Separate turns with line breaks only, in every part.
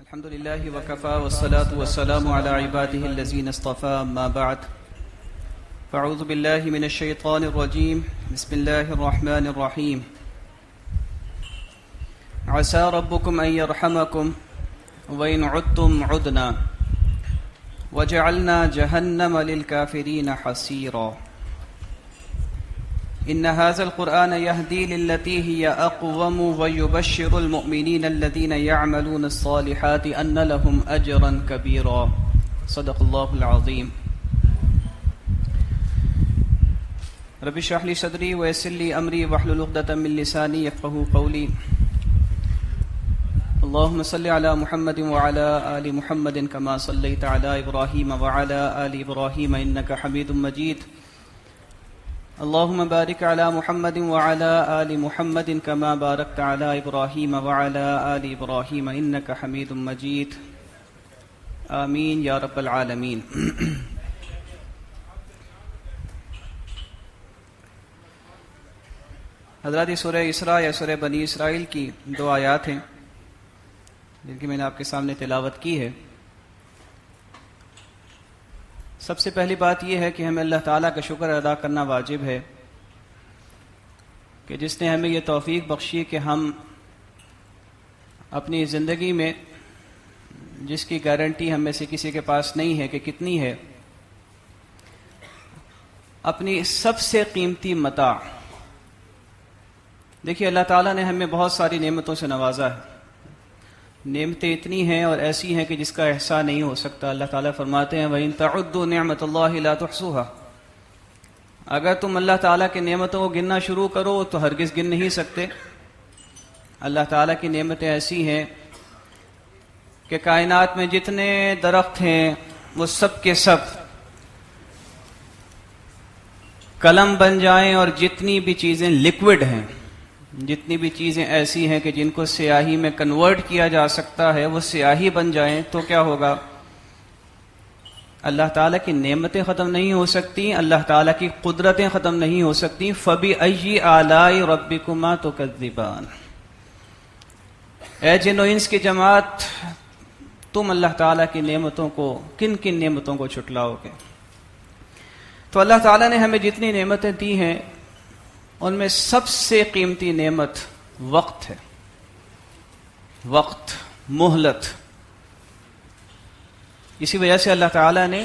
الحمد لله وكفى والصلاة والسلام على عباده الذين اصطفى أما بعد فأعوذ بالله من الشيطان الرجيم بسم الله الرحمن الرحيم عسى ربكم أن يرحمكم وإن عدتم عدنا وجعلنا جهنم للكافرين حصيرا إن هذا القرآن يهدي للتي هي أقوم ويبشر المؤمنين الذين يعملون الصالحات أن لهم أجرا كبيرا صدق الله العظيم رب اشرح لي صدري ويسر لي أمري واحلل عقدة من لساني يفقهوا قولي اللهم صل على محمد وعلى آل محمد كما صليت على إبراهيم وعلى آل إبراهيم إنك حميد مجيد اللهم بارك على محمد وعلى آل محمد كما باركت على إبراهيم وعلى آل إبراهيم إنك حميد مجيد آمين يا رب العالمين. حضرات سورہ اسراء یا سورہ بنی اسرائیل کی دو آیات ہیں جن کی میں نے آپ کے سامنے تلاوت کی ہے. سب سے پہلی بات یہ ہے کہ ہمیں اللہ تعالیٰ کا شکر ادا کرنا واجب ہے کہ جس نے ہمیں یہ توفیق بخشی کہ ہم اپنی زندگی میں جس کی گارنٹی ہم میں سے کسی کے پاس نہیں ہے کہ کتنی ہے، اپنی سب سے قیمتی متاع، دیکھیے اللہ تعالیٰ نے ہمیں بہت ساری نعمتوں سے نوازا ہے. نعمتیں اتنی ہیں اور ایسی ہیں کہ جس کا احصاء نہیں ہو سکتا. اللہ تعالیٰ فرماتے ہیں وَإِن تَعُدُّوا نِعْمَةَ اللَّهِ لَا تُحْصُوهَا، اگر تم اللہ تعالیٰ کی نعمتوں کو گننا شروع کرو تو ہرگز گن نہیں سکتے. اللہ تعالیٰ کی نعمتیں ایسی ہیں کہ کائنات میں جتنے درخت ہیں وہ سب کے سب قلم بن جائیں، اور جتنی بھی چیزیں لیکوڈ ہیں، جتنی بھی چیزیں ایسی ہیں کہ جن کو سیاہی میں کنورٹ کیا جا سکتا ہے وہ سیاہی بن جائیں تو کیا ہوگا؟ اللہ تعالیٰ کی نعمتیں ختم نہیں ہو سکتی، اللہ تعالیٰ کی قدرتیں ختم نہیں ہو سکتی. فَبِأَيِّ آلَاءِ رَبِّكُمَا تُكَذِّبَانِ، اے جن و انس کی جماعت، تم اللہ تعالیٰ کی نعمتوں کو کن کن نعمتوں کو چھٹلاؤ گے؟ تو اللہ تعالیٰ نے ہمیں جتنی نعمتیں دی ہیں ان میں سب سے قیمتی نعمت وقت ہے. وقت، مہلت. اسی وجہ سے اللہ تعالیٰ نے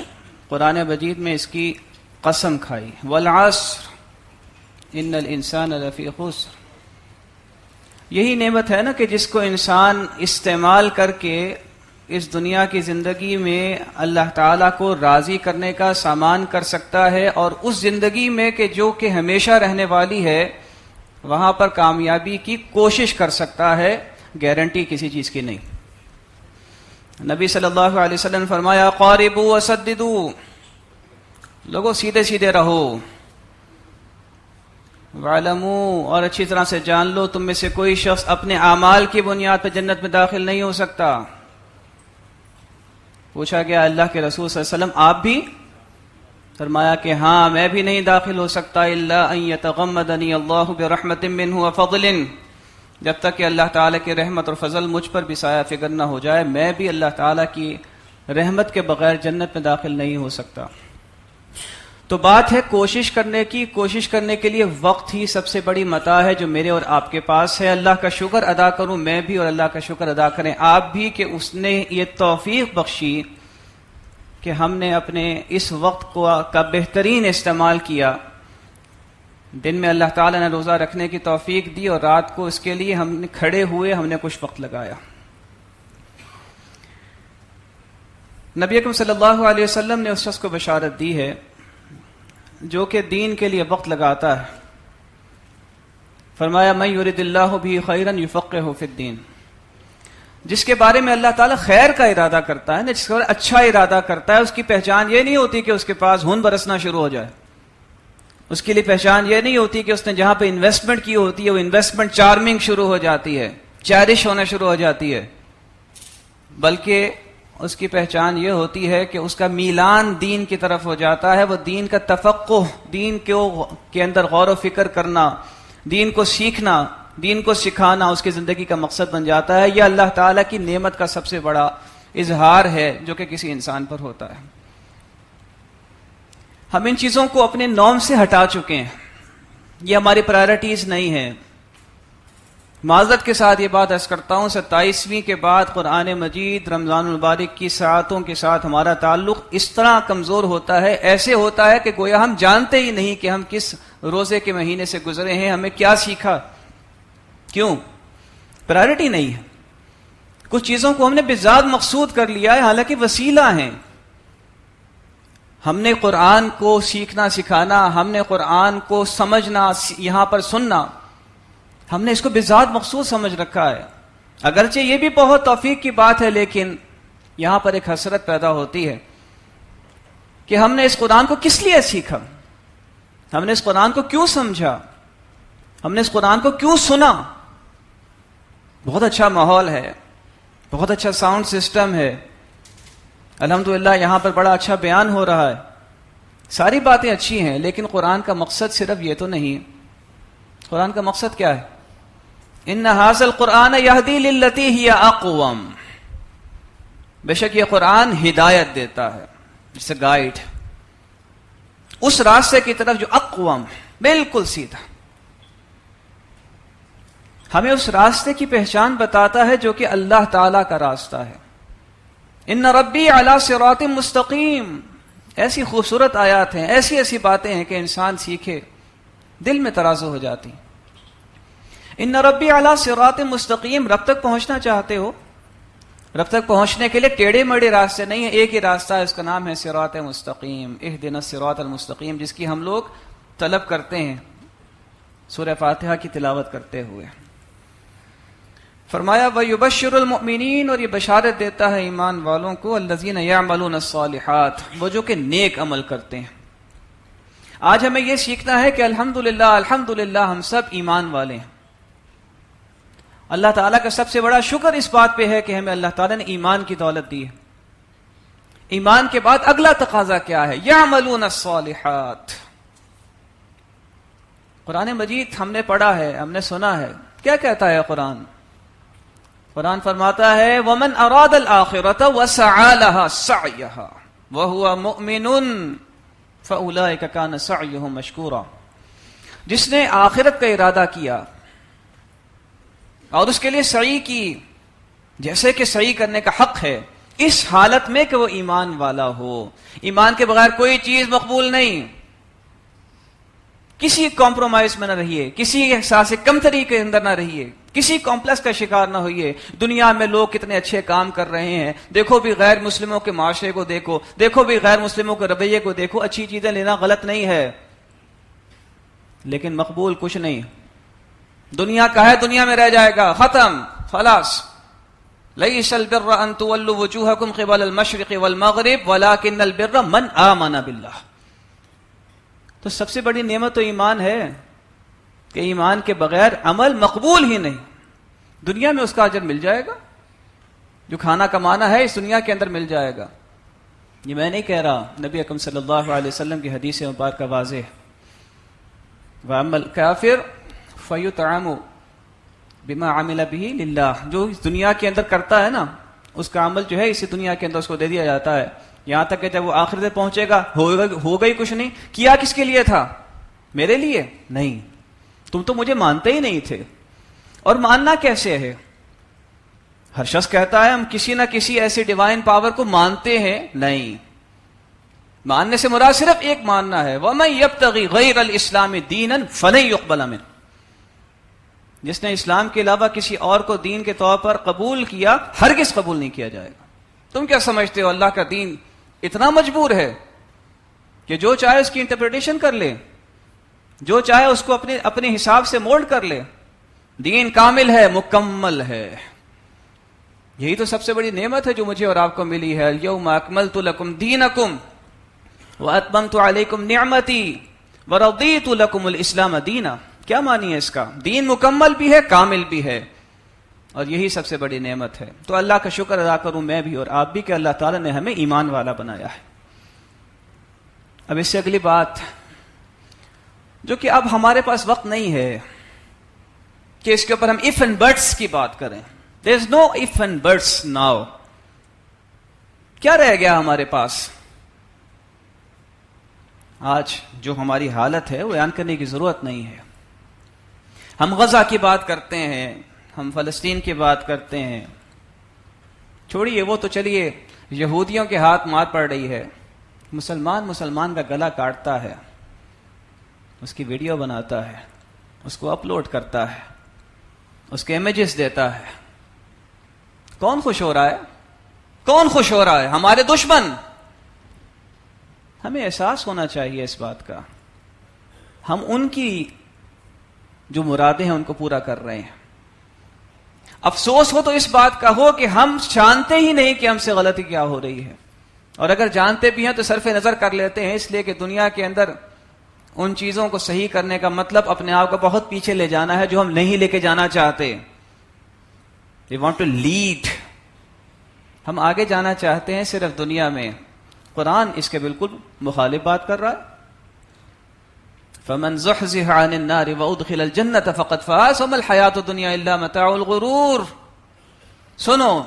قرآن مجید میں اس کی قسم کھائی والعصر ان الانسان لفی خسر. یہی نعمت ہے نا کہ جس کو انسان استعمال کر کے اس دنیا کی زندگی میں اللہ تعالیٰ کو راضی کرنے کا سامان کر سکتا ہے، اور اس زندگی میں کہ جو کہ ہمیشہ رہنے والی ہے وہاں پر کامیابی کی کوشش کر سکتا ہے. گارنٹی کسی چیز کی نہیں. نبی صلی اللہ علیہ وسلم نے فرمایا قاربوا وسددوا، لوگوں سیدھے سیدھے رہو. وَاعْلَمُوا، اور اچھی طرح سے جان لو تم میں سے کوئی شخص اپنے اعمال کی بنیاد پہ جنت میں داخل نہیں ہو سکتا. پوچھا گیا اللہ کے رسول صلی اللہ علیہ وسلم آپ بھی؟ فرمایا کہ ہاں میں بھی نہیں داخل ہو سکتا الا ان یتغمدنی اللہ برحمت منہ وفضل، جب تک کہ اللہ تعالیٰ کی رحمت اور فضل مجھ پر بھی سایہ فکر نہ ہو جائے میں بھی اللہ تعالیٰ کی رحمت کے بغیر جنت میں داخل نہیں ہو سکتا. تو بات ہے کوشش کرنے کی. کوشش کرنے کے لیے وقت ہی سب سے بڑی متاع ہے جو میرے اور آپ کے پاس ہے. اللہ کا شکر ادا کروں میں بھی اور اللہ کا شکر ادا کریں آپ بھی کہ اس نے یہ توفیق بخشی کہ ہم نے اپنے اس وقت کا بہترین استعمال کیا. دن میں اللہ تعالیٰ نے روزہ رکھنے کی توفیق دی اور رات کو اس کے لیے ہم نے کھڑے ہوئے، ہم نے کچھ وقت لگایا. نبی اکرم صلی اللہ علیہ وسلم نے اس شخص کو بشارت دی ہے جو کہ دین کے لیے وقت لگاتا ہے. فرمایا من یرد اللہ بہ خیرا یفقہہ فی الدین، جس کے بارے میں اللہ تعالیٰ خیر کا ارادہ کرتا ہے نا، جس کا اچھا ارادہ کرتا ہے، اس کی پہچان یہ نہیں ہوتی کہ اس کے پاس خون برسنا شروع ہو جائے. اس کے لیے پہچان یہ نہیں ہوتی کہ اس نے جہاں پہ انویسٹمنٹ کی ہوتی ہے وہ انویسٹمنٹ چارمنگ شروع ہو جاتی ہے، چیرش ہونا شروع ہو جاتی ہے، بلکہ اس کی پہچان یہ ہوتی ہے کہ اس کا میلان دین کی طرف ہو جاتا ہے. وہ دین کا تفقہ، دین کے اندر غور و فکر کرنا، دین کو سیکھنا، دین کو سکھانا اس کی زندگی کا مقصد بن جاتا ہے. یہ اللہ تعالیٰ کی نعمت کا سب سے بڑا اظہار ہے جو کہ کسی انسان پر ہوتا ہے. ہم ان چیزوں کو اپنے نام سے ہٹا چکے ہیں, یہ ہماری پرائرٹیز نہیں ہیں. معذرت کے ساتھ یہ بات عرض کرتا ہوں, 27ویں کے بعد قرآن مجید رمضان المبارک کی ساعتوں کے ساتھ ہمارا تعلق اس طرح کمزور ہوتا ہے, ایسے ہوتا ہے کہ گویا ہم جانتے ہی نہیں کہ ہم کس روزے کے مہینے سے گزرے ہیں, ہمیں کیا سیکھا. کیوں؟ پرائرٹی نہیں ہے. کچھ چیزوں کو ہم نے بذات مقصود کر لیا ہے, حالانکہ وسیلہ ہیں. ہم نے قرآن کو سیکھنا سکھانا, ہم نے قرآن کو سمجھنا, یہاں پر سننا, ہم نے اس کو بذات مقصود سمجھ رکھا ہے. اگرچہ یہ بھی بہت توفیق کی بات ہے, لیکن یہاں پر ایک حسرت پیدا ہوتی ہے کہ ہم نے اس قرآن کو کس لیے سیکھا, ہم نے اس قرآن کو کیوں سمجھا, ہم نے اس قرآن کو کیوں سنا. بہت اچھا ماحول ہے, بہت اچھا ساؤنڈ سسٹم ہے, الحمدللہ یہاں پر بڑا اچھا بیان ہو رہا ہے, ساری باتیں اچھی ہیں, لیکن قرآن کا مقصد صرف یہ تو نہیں. قرآن کا مقصد کیا ہے؟ ان ھذا القرآن یہدی للتی ہی اقوم. بے شک یہ قرآن ہدایت دیتا ہے, جس سے گائیڈ اس راستے کی طرف جو اقوم, بالکل سیدھا. ہمیں اس راستے کی پہچان بتاتا ہے جو کہ اللہ تعالی کا راستہ ہے. ان ربی علی صراط مستقیم. ایسی خوبصورت آیات ہیں, ایسی ایسی باتیں ہیں کہ انسان سیکھے دل میں ترازو ہو جاتی. ان ربی علی صراط مستقیم. رب تک پہنچنا چاہتے ہو, رب تک پہنچنے کے لیے ٹیڑھے مڑے راستے نہیں ہیں, ایک ہی راستہ ہے, اس کا نام ہے صراط مستقیم. اہدنا الصراط المستقیم, جس کی ہم لوگ طلب کرتے ہیں سورہ فاتحہ کی تلاوت کرتے ہوئے. فرمایا وَيُبَشِّرُ الْمُؤْمِنِينَ, اور یہ بشارت دیتا ہے ایمان والوں کو, الَّذِينَ يَعْمَلُونَ الصَّالِحَاتِ, وہ جو کہ نیک عمل کرتے ہیں. آج ہمیں یہ سیکھنا ہے کہ الحمدللہ الحمدللہ ہم سب ایمان والے ہیں. اللہ تعالیٰ کا سب سے بڑا شکر اس بات پہ ہے کہ ہمیں اللہ تعالیٰ نے ایمان کی دولت دی ہے. ایمان کے بعد اگلا تقاضا کیا ہے؟ یعملون الصالحات. قرآن مجید ہم نے پڑھا ہے, ہم نے سنا ہے, کیا کہتا ہے قرآن؟ قرآن فرماتا ہے وَمَنْ أَرَادَ الْآخِرَةَ وَسَعَى لَهَا سَعْيَهَا وَهُوَ مُؤْمِنٌ فَأُولَئِكَ كَانَ سَعْيُهُمْ مَشْكُورًا. جس نے آخرت کا ارادہ کیا اور اس کے لیے سعی کی جیسے کہ سعی کرنے کا حق ہے, اس حالت میں کہ وہ ایمان والا ہو. ایمان کے بغیر کوئی چیز مقبول نہیں. کسی کمپرومائز میں نہ رہیے, کسی احساس کمتری کے اندر نہ رہیے, کسی کمپلیکس کا شکار نہ ہوئیے. دنیا میں لوگ کتنے اچھے کام کر رہے ہیں, دیکھو بھی غیر مسلموں کے معاشرے کو دیکھو, دیکھو بھی غیر مسلموں کے رویے کو دیکھو. اچھی چیزیں لینا غلط نہیں ہے, لیکن مقبول کچھ نہیں. دنیا کا ہے, دنیا میں رہ جائے گا, ختم, خلاص. لیس البر ان تولوا وجوہکم قبل المشرق والمغرب ولکن البر من آمن باللہ. تو سب سے بڑی نعمت تو ایمان ہے کہ ایمان کے بغیر عمل مقبول ہی نہیں. دنیا میں اس کا اجر مل جائے گا, جو کھانا کمانا ہے اس دنیا کے اندر مل جائے گا. یہ میں نہیں کہہ رہا, نبی اکرم صلی اللہ علیہ وسلم کی حدیث مبارکہ واضح ہے. وَأَمَّا الْكَافِرُ فَيُطْعَمُ بِمَا عَمِلَ بِهِ لِلَّهِ. جو اس دنیا کے اندر کرتا ہے نا, اس کا عمل جو ہے اسی دنیا کے اندر اس کو دے دیا جاتا ہے, یہاں تک کہ جب وہ آخرت میں پہنچے گا ہوگا ہی کچھ نہیں. کیا کس کے لیے تھا؟ میرے لیے نہیں, تم تو مجھے مانتے ہی نہیں تھے. اور ماننا کیسے ہے؟ ہر شخص کہتا ہے ہم کسی نہ کسی ایسی ڈیوائن پاور کو مانتے ہیں. نہیں, ماننے سے مراد صرف ایک ماننا ہے, وَمَن يَبْتَغِي غَيْرَ الْإِسْلَامِ دِينًا فَلَن يُقْبَلَ مِنْهُ. جس نے اسلام کے علاوہ کسی اور کو دین کے طور پر قبول کیا, ہرگز قبول نہیں کیا جائے گا. تم کیا سمجھتے ہو اللہ کا دین اتنا مجبور ہے کہ جو چاہے اس کی انٹرپریٹیشن کر لے, جو چاہے اس کو اپنے حساب سے مولڈ کر لے؟ دین کامل ہے, مکمل ہے. یہی تو سب سے بڑی نعمت ہے جو مجھے اور آپ کو ملی ہے. اليوم اکملت لکم دینکم واتممت علیکم نعمتی ورضیت لکم الاسلام دینا. کیا معنی ہے اس کا؟ دین مکمل بھی ہے, کامل بھی ہے, اور یہی سب سے بڑی نعمت ہے. تو اللہ کا شکر ادا کروں میں بھی اور آپ بھی کہ اللہ تعالیٰ نے ہمیں ایمان والا بنایا ہے. اب اس سے اگلی بات جو کہ اب ہمارے پاس وقت نہیں ہے, کہ اس کے اوپر ہم if and buts کی بات کریں. There is no if and buts now. کیا رہ گیا ہمارے پاس؟ آج جو ہماری حالت ہے وہ بیان کرنے کی ضرورت نہیں ہے. ہم غزہ کی بات کرتے ہیں، ہم فلسطین کی بات کرتے ہیں، چھوڑیے وہ تو، چلیے یہودیوں کے ہاتھ مار پڑ رہی ہے، مسلمان کا گلا کاٹتا ہے، اس کی ویڈیو بناتا ہے، اس کو اپلوڈ کرتا ہے، اس کے امیجز دیتا ہے. کون خوش ہو رہا ہے؟ کون خوش ہو رہا ہے؟ ہمارے دشمن. ہمیں احساس ہونا چاہیے اس بات کا، ہم ان کی جو مرادیں ہیں ان کو پورا کر رہے ہیں. افسوس ہو تو اس بات کا ہو کہ ہم جانتے ہی نہیں کہ ہم سے غلطی کیا ہو رہی ہے، اور اگر جانتے بھی ہیں تو صرف نظر کر لیتے ہیں، اس لیے کہ دنیا کے اندر ان چیزوں کو صحیح کرنے کا مطلب اپنے آپ کو بہت پیچھے لے جانا ہے جو ہم نہیں لے کے جانا چاہتے. We want to lead. ہم آگے جانا چاہتے ہیں صرف دنیا میں. قرآن اس کے بالکل مخالف بات کر رہا ہے. فَمَنْ زُحْزِحَ عَنِ النَّارِ وَأُدْخِلَ الْجَنَّةَ فَقَدْ فَازَ وَمَا الْحَيَاةُ الدُّنْيَا إِلَّا مَتَاعُ الْغُرُورِ. سنو،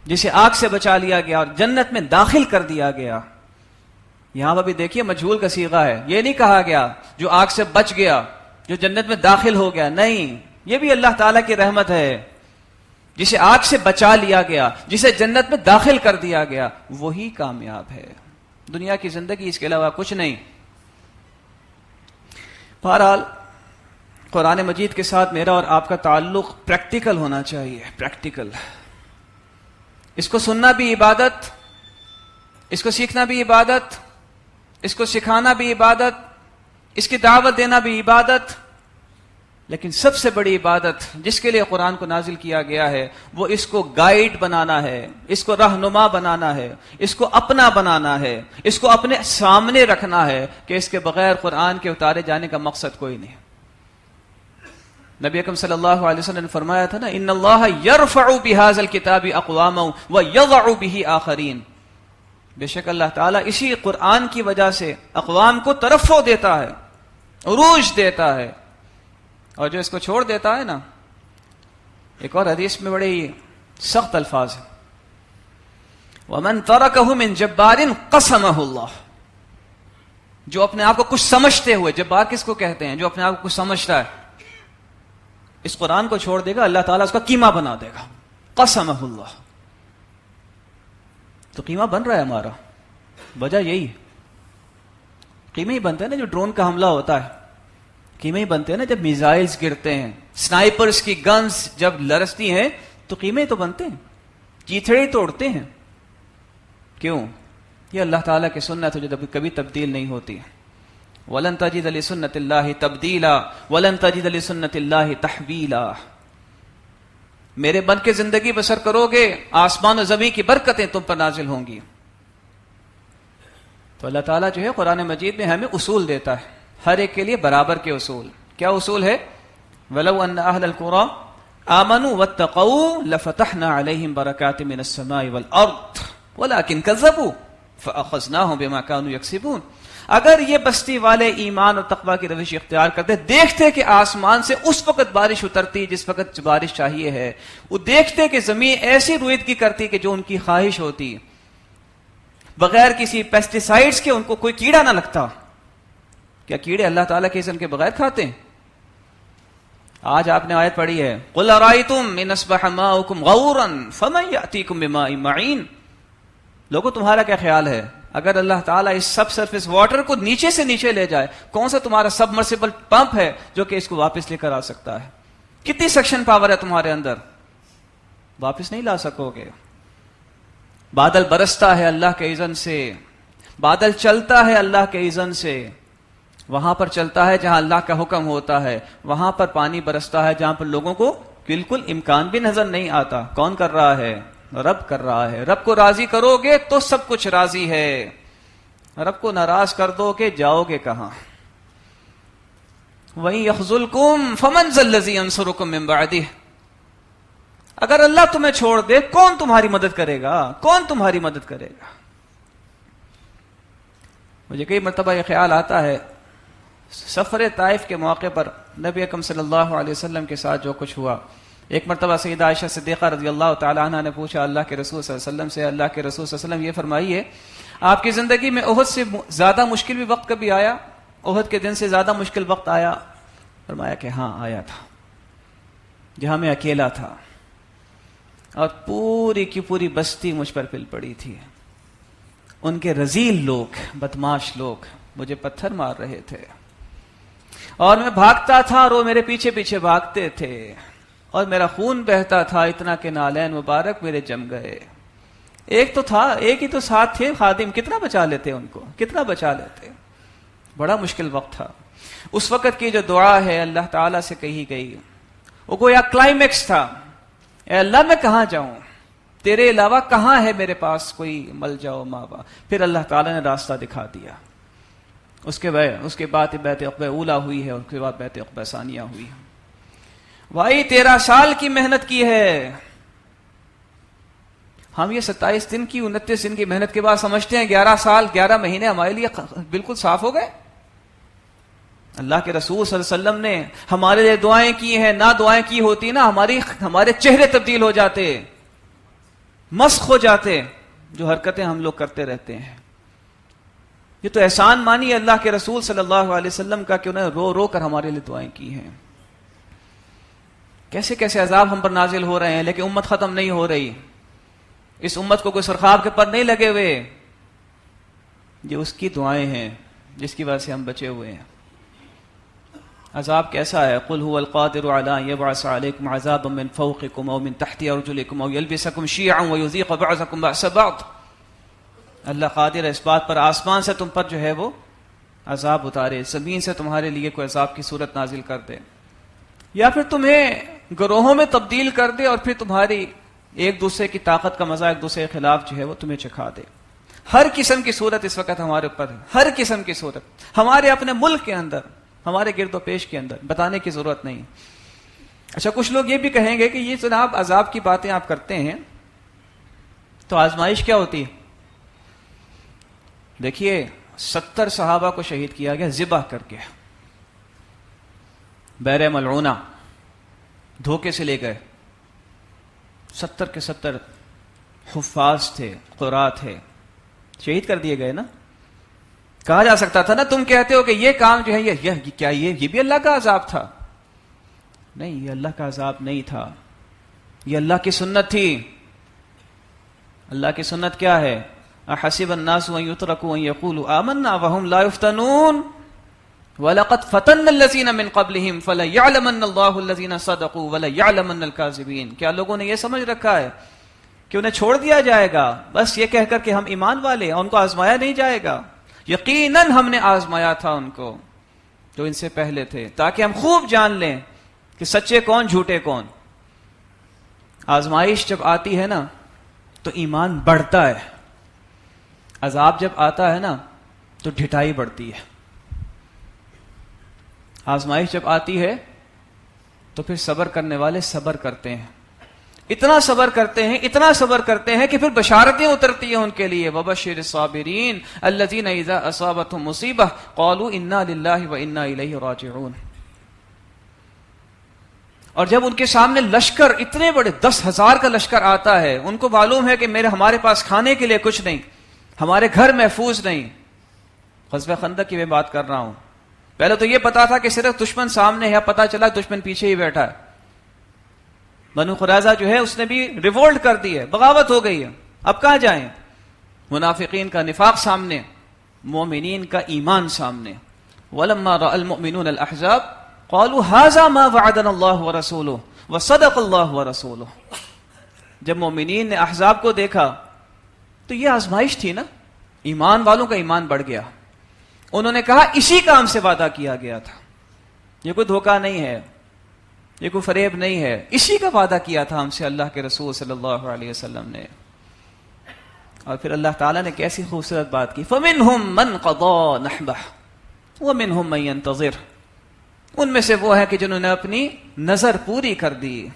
جسے آگ سے بچا لیا گیا اور جنت میں داخل کر دیا گیا. یہاں پر بھی دیکھیے مجہول کا صیغہ ہے. یہ نہیں کہا گیا جو آگ سے بچ گیا، جو جنت میں داخل ہو گیا. نہیں، یہ بھی اللہ تعالیٰ کی رحمت ہے. جسے آگ سے بچا لیا گیا، جسے جنت میں داخل کر دیا گیا، وہی کامیاب ہے. دنیا کی زندگی اس کے علاوہ کچھ نہیں. بہرحال قرآن مجید کے ساتھ میرا اور آپ کا تعلق پریکٹیکل ہونا چاہیے. پریکٹیکل. اس کو سننا بھی عبادت، اس کو سیکھنا بھی عبادت، اس کو سکھانا بھی عبادت، اس کی دعوت دینا بھی عبادت. لیکن سب سے بڑی عبادت جس کے لیے قرآن کو نازل کیا گیا ہے وہ اس کو گائیڈ بنانا ہے، اس کو رہنما بنانا ہے، اس کو اپنا بنانا ہے، اس کو اپنے سامنے رکھنا ہے کہ اس کے بغیر قرآن کے اتارے جانے کا مقصد کوئی نہیں. نبی اکرم صلی اللہ علیہ وسلم نے فرمایا تھا نا، ان اللہ یرفع بہذا الکتاب اقواما ویضع بہ آخرین. بے شک اللہ تعالیٰ اسی قرآن کی وجہ سے اقوام کو ترفع دیتا ہے، عروج دیتا ہے، اور جو اس کو چھوڑ دیتا ہے نا، ایک اور حدیث میں بڑے سخت الفاظ ہیں، وَمَن تَرَكَهُ مِن جَبَّارٍ قَسَمَهُ اللَّهُ. جو اپنے آپ کو کچھ سمجھتے ہوئے، جبار کس کو کہتے ہیں؟ جو اپنے آپ کو کچھ سمجھتا ہے، اس قرآن کو چھوڑ دے گا، اللہ تعالیٰ اس کا قیمہ بنا دے گا. قَسَمَهُ اللَّهُ. تو قیمہ بن رہا ہے ہمارا. وجہ یہی ہے، قیمہ ہی بنتا ہے نا جو ڈرون کا حملہ ہوتا ہے، قیمے ہی بنتے ہیں نا جب میزائلز گرتے ہیں، سنائپرز کی گنز جب لرزتی ہیں تو قیمے تو بنتے ہیں، چیتھڑے توڑتے ہیں. کیوں؟ یہ اللہ تعالیٰ کی سنت ہے جو کبھی تبدیل نہیں ہوتی. وَلَن تَجِدَ لِسُنَّتِ اللَّهِ تَبْدِيلًا وَلَن تَجِدَ لِسُنَّتِ اللَّهِ تَحْوِيلًا. میرے بن کے زندگی بسر کرو گے، آسمان و زمین کی برکتیں تم پر نازل ہوں گی. تو اللہ تعالیٰ جو ہے قرآن مجید میں ہمیں اصول دیتا ہے، ہر ایک کے لیے برابر کے اصول. کیا اصول ہے؟ وَلَوْ أَنَّ أَهْلَ الْقُرَىٰ آمَنُوا وَاتَّقَوْا لَفَتَحْنَا عَلَيْهِمْ بَرَكَاتٍ مِّنَ السَّمَاءِ وَالْأَرْضِ وَلَٰكِن كَذَّبُوا فَأَخَذْنَاهُمْ بِمَا كَانُوا يَكْسِبُونَ. اگر یہ بستی والے ایمان اور تقوی کی روش اختیار کرتے، دیکھتے کہ آسمان سے اس وقت بارش اترتی جس وقت بارش چاہیے ہے، وہ دیکھتے کہ زمین ایسی رویدگی کرتی کہ جو ان کی خواہش ہوتی، بغیر کسی پیسٹیسائڈز کے ان کو کوئی کیڑا نہ لگتا. کیا کیڑے اللہ تعالیٰ کے اذن کے بغیر کھاتے ہیں؟ آج آپ نے آیت پڑھی ہے، قُلْ أَرَأَيْتُمْ إِنْ أَصْبَحَ مَاؤُكُمْ غَوْرًا فَمَنْ يَأْتِيكُمْ بِمَاءٍ مَعِينٍ. لوگوں تمہارا کیا خیال ہے اگر اللہ تعالیٰ اس سب سرفیس واٹر کو نیچے سے نیچے لے جائے، کون سا تمہارا سبمرسیبل پمپ ہے جو کہ اس کو واپس لے کر آ سکتا ہے؟ کتنی سیکشن پاور ہے تمہارے اندر؟ واپس نہیں لا سکو گے. بادل برستا ہے اللہ کے اذن سے، بادل چلتا ہے اللہ کے اذن سے. وہاں پر چلتا ہے جہاں اللہ کا حکم ہوتا ہے، وہاں پر پانی برستا ہے جہاں پر لوگوں کو بالکل امکان بھی نظر نہیں آتا. کون کر رہا ہے؟ رب کر رہا ہے. رب کو راضی کرو گے تو سب کچھ راضی ہے، رب کو ناراض کر دو کہ جاؤ گے کہاں؟ وَإِن يَخْذُلْكُمْ فَمَنْ ذَا الَّذِي يَنصُرُكُم مِّن بَعْدِهِ. اگر اللہ تمہیں چھوڑ دے کون تمہاری مدد کرے گا؟ کون تمہاری مدد کرے گا؟ مجھے کئی مرتبہ یہ خیال آتا ہے، سفر طائف کے موقع پر نبی اکرم صلی اللہ علیہ وسلم کے ساتھ جو کچھ ہوا، ایک مرتبہ سیدہ عائشہ صدیقہ رضی اللہ تعالی عنہ نے پوچھا اللہ کے رسول صلی اللہ علیہ وسلم سے، اللہ کے رسول صلی اللہ علیہ وسلم یہ فرمائیے آپ کی زندگی میں احد سے زیادہ مشکل بھی وقت کبھی آیا؟ احد کے دن سے زیادہ مشکل وقت آیا؟ فرمایا کہ ہاں آیا تھا، جہاں میں اکیلا تھا اور پوری کی پوری بستی مجھ پر پل پڑی تھی، ان کے رذیل لوگ، بدماش لوگ مجھے پتھر مار رہے تھے اور میں بھاگتا تھا اور وہ میرے پیچھے پیچھے بھاگتے تھے اور میرا خون بہتا تھا اتنا کہ نالین مبارک میرے جم گئے۔ ایک تو تھا، ایک ہی تو ساتھ تھے خادم، کتنا بچا لیتے ان کو، کتنا بچا لیتے؟ بڑا مشکل وقت تھا۔ اس وقت کی جو دعا ہے اللہ تعالیٰ سے کہی گئی وہ گویا کلائمیکس تھا، اے اللہ میں کہاں جاؤں، تیرے علاوہ کہاں ہے میرے پاس کوئی ملجا و ماوا؟ پھر اللہ تعالیٰ نے راستہ دکھا دیا۔ اس کے بعد بیعت عقبہ اولیٰ ہوئی ہے، اس کے بعد بیعت عقبہ ثانیہ ہوئی۔ بھائی 13 سال کی محنت کی ہے ہم، یہ 27 دن کی 29 دن کی محنت کے بعد سمجھتے ہیں 11 سال 11 مہینے ہمارے لیے بالکل صاف ہو گئے۔ اللہ کے رسول صلی اللہ علیہ وسلم نے ہمارے لیے دعائیں کی ہیں، نہ دعائیں کی ہوتی نا ہمارے چہرے تبدیل ہو جاتے، مسخ ہو جاتے جو حرکتیں ہم لوگ کرتے رہتے ہیں۔ یہ تو احسان مانی اللہ کے رسول صلی اللہ علیہ وسلم کا کہ انہیں رو رو کر ہمارے لیے دعائیں کی ہیں۔ کیسے کیسے عذاب ہم پر نازل ہو رہے ہیں، لیکن امت ختم نہیں ہو رہی۔ اس امت کو کوئی سرخاب کے پر نہیں لگے ہوئے، یہ اس کی دعائیں ہیں جس کی وجہ سے ہم بچے ہوئے ہیں۔ عذاب کیسا ہے؟ قل هو القادر على ان يبعث عليكم عذابا من فوقكم او من تحت ارجلكم او يلبسكم شيعا ويذيق بعضكم بأس بعض۔ اللہ قادر ہے اس بات پر آسمان سے تم پر جو ہے وہ عذاب اتارے، زمین سے تمہارے لیے کوئی عذاب کی صورت نازل کر دے، یا پھر تمہیں گروہوں میں تبدیل کر دے اور پھر تمہاری ایک دوسرے کی طاقت کا مزہ ایک دوسرے کے خلاف جو ہے وہ تمہیں چکھا دے۔ ہر قسم کی صورت اس وقت ہمارے اوپر ہے، ہر قسم کی صورت ہمارے اپنے ملک کے اندر، ہمارے گرد و پیش کے اندر، بتانے کی ضرورت نہیں۔ اچھا کچھ لوگ یہ بھی کہیں گے کہ یہ جناب عذاب کی باتیں آپ کرتے ہیں تو آزمائش کیا ہوتی ہے؟ دیکھیے 70 صحابہ کو شہید کیا گیا ذبح کر کے، بحر ملعونہ دھوکے سے لے گئے، 70 کے 70 حفاظ تھے، قراء تھے، شہید کر دیے گئے نا۔ کہا جا سکتا تھا نا تم کہتے ہو کہ یہ کام جو ہے یہ بھی اللہ کا عذاب تھا؟ نہیں، یہ اللہ کا عذاب نہیں تھا، یہ اللہ کی سنت تھی۔ اللہ کی سنت کیا ہے؟ احسب الناس ان يتركوا ان يقولوا آمنا وهم لا يفتنون وَلَقَدْ فَتَنَّ الَّذِينَ مِن قَبْلِهِمْ فَلَيَعْلَمَنَّ اللَّهُ الَّذِينَ صَدَقُوا وَلَيَعْلَمَنَّ الْكَاذِبِينَ۔ کیا لوگوں نے یہ سمجھ رکھا ہے کہ انہیں چھوڑ دیا جائے گا بس یہ کہہ کر کہ ہم ایمان والے ہیں، ان کو آزمایا نہیں جائے گا؟ یقیناً ہم نے آزمایا تھا ان کو جو ان سے پہلے تھے، تاکہ ہم خوب جان لیں کہ سچے کون جھوٹے کون۔ آزمائش جب آتی ہے نا تو ایمان بڑھتا ہے، عذاب جب آتا ہے نا تو ڈھٹائی بڑھتی ہے۔ آزمائش جب آتی ہے تو پھر صبر کرنے والے صبر کرتے ہیں، اتنا صبر کرتے ہیں، اتنا صبر کرتے ہیں کہ پھر بشارتیں اترتی ہیں ان کے لیے۔ وَبَشِّرِ الصَّابِرِينَ الَّذِينَ إِذَا أَصَابَتْهُمْ مُصِيبَةٌ قَالُوا إِنَّا لِلَّهِ وَإِنَّا إِلَيْهِ راجعون۔ اور جب ان کے سامنے لشکر اتنے بڑے 10,000 کا لشکر آتا ہے، ان کو معلوم ہے کہ ہمارے پاس کھانے کے لیے کچھ نہیں، ہمارے گھر محفوظ نہیں۔ غزوہ خندق کی میں بات کر رہا ہوں، پہلے تو یہ پتا تھا کہ صرف دشمن سامنے ہے، پتا چلا دشمن پیچھے ہی بیٹھا ہے۔ بنو قریظہ جو ہے اس نے بھی ریوولٹ کر دی ہے، بغاوت ہو گئی ہے، اب کہاں جائیں؟ منافقین کا نفاق سامنے، مومنین کا ایمان سامنے۔ وَلَمَّا رَأَى الْمُؤْمِنُونَ الْأَحْزَابَ قَالُوا هَذَا مَا وَعَدَنَا اللَّهُ وَرَسُولُهُ وَصَدَقَ اللَّهُ وَرَسُولُهُ۔ جب مومنین نے احزاب کو دیکھا تو یہ آزمائش تھی نا، ایمان والوں کا ایمان بڑھ گیا۔ انہوں نے کہا اسی کام سے وعدہ کیا گیا تھا، یہ کوئی دھوکہ نہیں ہے، یہ کوئی فریب نہیں ہے، اسی کا وعدہ کیا تھا ہم سے اللہ کے رسول صلی اللہ علیہ وسلم نے۔ اور پھر اللہ تعالیٰ نے کیسی خوبصورت بات کی، فَمِنْهُمْ مَنْ قَضَى نَحْبَهُ وَمِنْهُمْ مَنْ يَنْتَظِرُ۔ ان میں سے وہ ہے کہ جنہوں نے اپنی نظر پوری کر دی،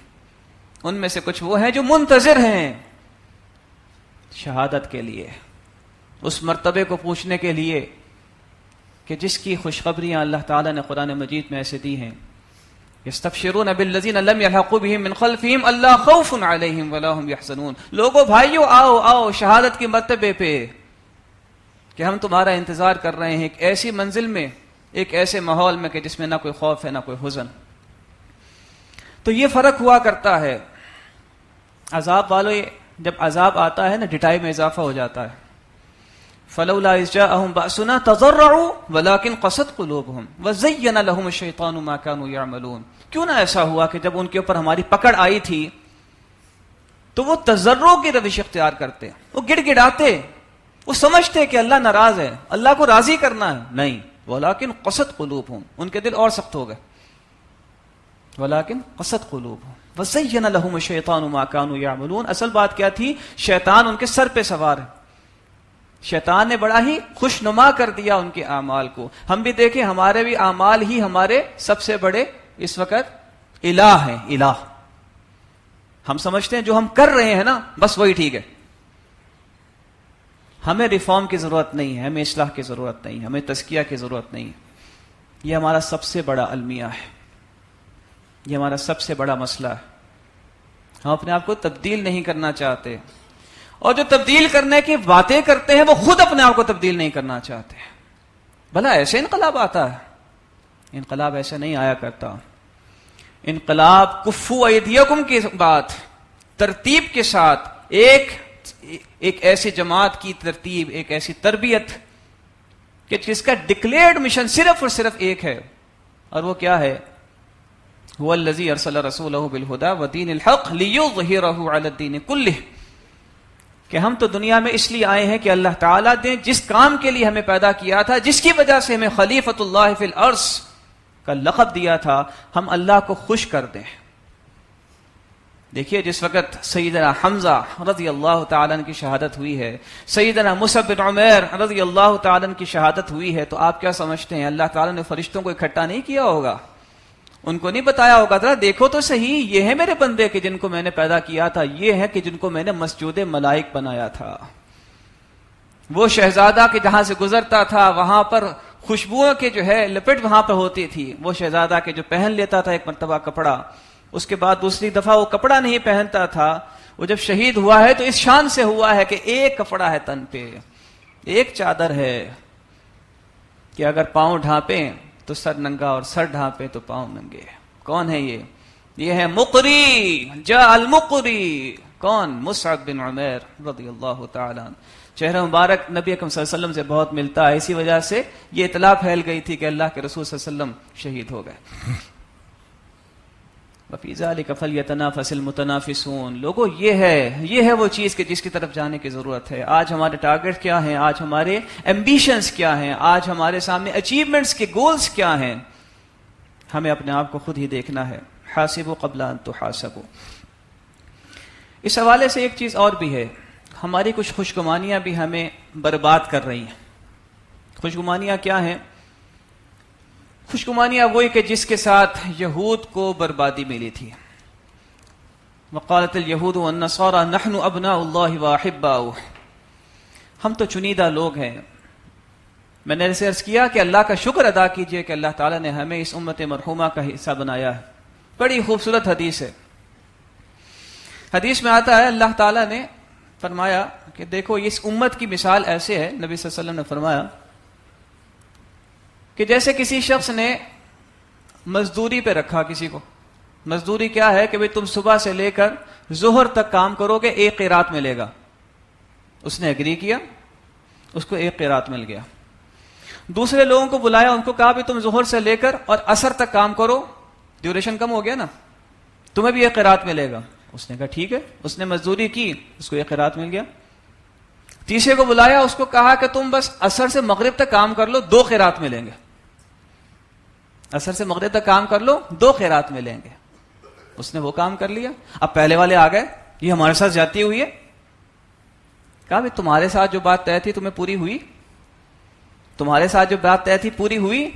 ان میں سے کچھ وہ ہیں جو منتظر ہیں شہادت کے لیے، اس مرتبے کو پوچھنے کے لیے کہ جس کی خوشخبریاں اللہ تعالیٰ نے قرآن مجید میں ایسے دی ہیں، یستبشرون بالذین لم یلحقوا بهم من خلفہم الا خوف علیہم ولا هم یحزنون. لوگو بھائیو آؤ آؤ شہادت کے مرتبے پہ کہ ہم تمہارا انتظار کر رہے ہیں ایک ایسی منزل میں، ایک ایسے ماحول میں کہ جس میں نہ کوئی خوف ہے نہ کوئی حزن. تو یہ فرق ہوا کرتا ہے. عذاب والوں جب عذاب آتا ہے نا ڈٹائی میں اضافہ ہو جاتا ہے. فلولا اذ جاءهم بأسنا تضرعوا ولكن قست قلوبهم وزين لهم الشيطان ما كانوا يعملون. کیوں نہ ایسا ہوا کہ جب ان کے اوپر ہماری پکڑ آئی تھی تو وہ تضرع کی روش اختیار کرتے، وہ گڑ گڑاتے، وہ سمجھتے کہ اللہ ناراض ہے، اللہ کو راضی کرنا ہے. نہیں، ولكن قست قلوبهم، ان کے دل اور سخت ہو گئے. ولكن قست قلوبهم وزين لهم الشيطان ما كانوا يعملون. اصل بات کیا تھی؟ شیطان ان کے سر پہ سوار ہے. شیطان نے بڑا ہی خوشنما کر دیا ان کے اعمال کو. ہم بھی دیکھیں ہمارے بھی اعمال ہی ہمارے سب سے بڑے اس وقت الہ ہیں. الہ ہم سمجھتے ہیں جو ہم کر رہے ہیں نا بس وہی ٹھیک ہے. ہمیں ریفارم کی ضرورت نہیں ہے، ہمیں اصلاح کی ضرورت نہیں ہے، ہمیں تزکیہ کی ضرورت نہیں ہے. یہ ہمارا سب سے بڑا المیہ ہے، یہ ہمارا سب سے بڑا مسئلہ ہے. ہم اپنے آپ کو تبدیل نہیں کرنا چاہتے، اور جو تبدیل کرنے کی باتیں کرتے ہیں وہ خود اپنے آپ کو تبدیل نہیں کرنا چاہتے. بھلا ایسے انقلاب آتا ہے؟ انقلاب ایسے نہیں آیا کرتا. انقلاب کفو ایدیکم کے بعد ترتیب کے ساتھ ایک ایسی جماعت کی ترتیب، ایک ایسی تربیت کہ جس کا ڈکلیئرڈ مشن صرف اور صرف ایک ہے، اور وہ کیا ہے؟ هو الذی ارسل رسولہ بالہدی ودین الحق لیظہرہ علی الدین کلہ. کہ ہم تو دنیا میں اس لیے آئے ہیں کہ اللہ تعالیٰ نے جس کام کے لیے ہمیں پیدا کیا تھا، جس کی وجہ سے ہمیں خلیفۃ اللہ فی الارض کا لقب دیا تھا، ہم اللہ کو خوش کر دیں. دیکھیے جس وقت سیدنا حمزہ رضی اللہ تعالیٰ عنہ کی شہادت ہوئی ہے، سیدنا مصعب بن عمیر رضی اللہ تعالیٰ عنہ کی شہادت ہوئی ہے، تو آپ کیا سمجھتے ہیں اللہ تعالیٰ نے فرشتوں کو اکٹھا نہیں کیا ہوگا؟ ان کو نہیں بتایا ہوگا ذرا دیکھو تو صحیح، یہ ہے میرے بندے کہ جن کو میں نے پیدا کیا تھا، یہ ہے کہ جن کو میں نے مسجود ملائک بنایا تھا. وہ شہزادہ کہ جہاں سے گزرتا تھا وہاں پر خوشبوؤں کے جو ہے لپٹ وہاں پر ہوتی تھی. وہ شہزادہ کہ جو پہن لیتا تھا ایک مرتبہ کپڑا، اس کے بعد دوسری دفعہ وہ کپڑا نہیں پہنتا تھا. وہ جب شہید ہوا ہے تو اس شان سے ہوا ہے کہ ایک کپڑا ہے تن پہ، ایک چادر ہے کہ اگر پاؤں ڈھانپیں تو سر ننگا اور سر ڈھانپے تو پاؤں ننگے. کون ہے یہ؟ یہ ہے مقری، جاء المقری. کون؟ مصعب بن عمیر رضی اللہ تعالیٰ عنہ. چہرہ مبارک نبی اکرم صلی اللہ علیہ وسلم سے بہت ملتا ہے، اسی وجہ سے یہ اطلاع پھیل گئی تھی کہ اللہ کے رسول صلی اللہ علیہ وسلم شہید ہو گئے. وفی ذلک فلیتنافس المتنافسون. لوگوں یہ ہے وہ چیز کہ جس کی طرف جانے کی ضرورت ہے. آج ہمارے ٹارگٹ کیا ہیں؟ آج ہمارے ایمبیشنز کیا ہیں؟ آج ہمارے سامنے اچیومنٹس کے گولز کیا ہیں؟ ہمیں اپنے آپ کو خود ہی دیکھنا ہے. حاسبوا قبل ان تحاسبوا. اس حوالے سے ایک چیز اور بھی ہے، ہماری کچھ خوشگمانیاں بھی ہمیں برباد کر رہی ہیں. خوشگمانیاں کیا ہیں؟ خوشگمانیاں وہی کہ جس کے ساتھ یہود کو بربادی ملی تھی. وقالت الیہود والنصارى نحن ابناء اللہ واحباؤہ. ہم تو چنیدہ لوگ ہیں. میں نے عرض کیا کہ اللہ کا شکر ادا کیجئے کہ اللہ تعالیٰ نے ہمیں اس امت مرحومہ کا حصہ بنایا ہے. بڑی خوبصورت حدیث ہے. حدیث میں آتا ہے اللہ تعالیٰ نے فرمایا کہ دیکھو اس امت کی مثال ایسے ہے، نبی صلی اللہ علیہ وسلم نے فرمایا کہ جیسے کسی شخص نے مزدوری پہ رکھا کسی کو. مزدوری کیا ہے کہ بھئی تم صبح سے لے کر ظہر تک کام کرو گے، ایک قیرات ملے گا. اس نے ایگری کیا، اس کو ایک قیرات مل گیا. دوسرے لوگوں کو بلایا، ان کو کہا بھی تم ظہر سے لے کر اور عصر تک کام کرو، ڈیوریشن کم ہو گیا نا، تمہیں بھی ایک قیرات ملے گا. اس نے کہا ٹھیک ہے، اس نے مزدوری کی، اس کو ایک قیرات مل گیا. تیسرے کو بلایا، اس کو کہا کہ تم بس عصر سے مغرب تک کام کر لو، 2 قیرات ملیں گے. عصر سے مغرب تک کام کر لو، 2 قیرات ملیں گے. اس نے وہ کام کر لیا. اب پہلے والے آ گئے، یہ ہمارے ساتھ زیادتی ہوئی ہے. کہا بھی تمہارے ساتھ جو بات طے تھی تمہیں پوری ہوئی؟ تمہارے ساتھ جو بات طے تھی پوری ہوئی؟